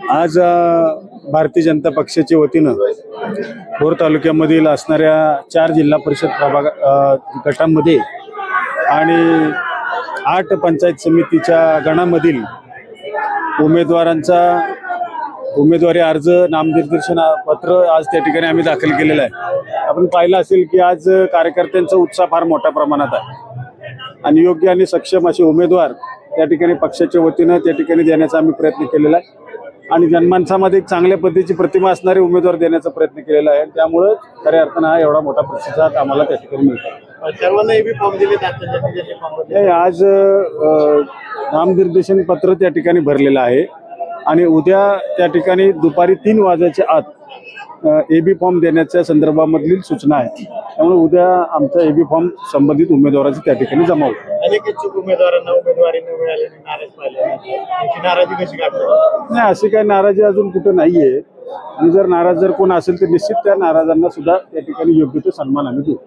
आज भारतीय जनता पक्षाच्या वतीनं भोर तालुक्यामधील असणाऱ्या 4 जिल्हा परिषद प्रभाग गटांमध्ये आणि 8 पंचायत समितीच्या गणामधील उमेदवारी अर्ज नामनिर्देशन पत्र आज त्या ठिकाणी आम्ही दाखल केलेलं आहे। आपण पाहिलं असेल की आज कार्यकर्त्यांचा उत्साह फार मोठ्या प्रमाणात आहे आणि योग्य आणि सक्षम असे उमेदवार त्या ठिकाणी पक्षाच्या वतीनं त्या ठिकाणी देण्याचा आम्ही प्रयत्न केलेला आहे आणि जनमानसामध्ये एक चांगल्या पद्धतीची प्रतिमा असणारे उमेदवार देण्याचा प्रयत्न केलेला आहे। त्यामुळे खऱ्या अर्थानं हा एवढा मोठा प्रतिसाद आम्हाला त्या ठिकाणी मिळतो। सर्वांना एबी फॉर्म दिले जातात। आज नामनिर्देशन पत्र त्या ठिकाणी भरलेलं आहे आणि उद्या त्या ठिकाणी दुपारी 3 वाजेच्या आत एबी फॉर्म देण्याच्या संदर्भामधील सूचना आहे। त्यामुळे उद्या आमचा एबी फॉर्म संबंधित उमेदवाराचे त्या ठिकाणी जमा होतो। अनेक इच्छुक उमेदवारांना उमेदवारी न मिळाल्याने नाराज पाहिले, नाराजी कशी काढतो? नाही, अशी काही नाराजी अजून कुठे नाहीये आणि जर नाराज जर कोण असेल तर निश्चित त्या नाराजांना सुद्धा त्या ठिकाणी योग्य तो सन्मान आम्ही देऊ।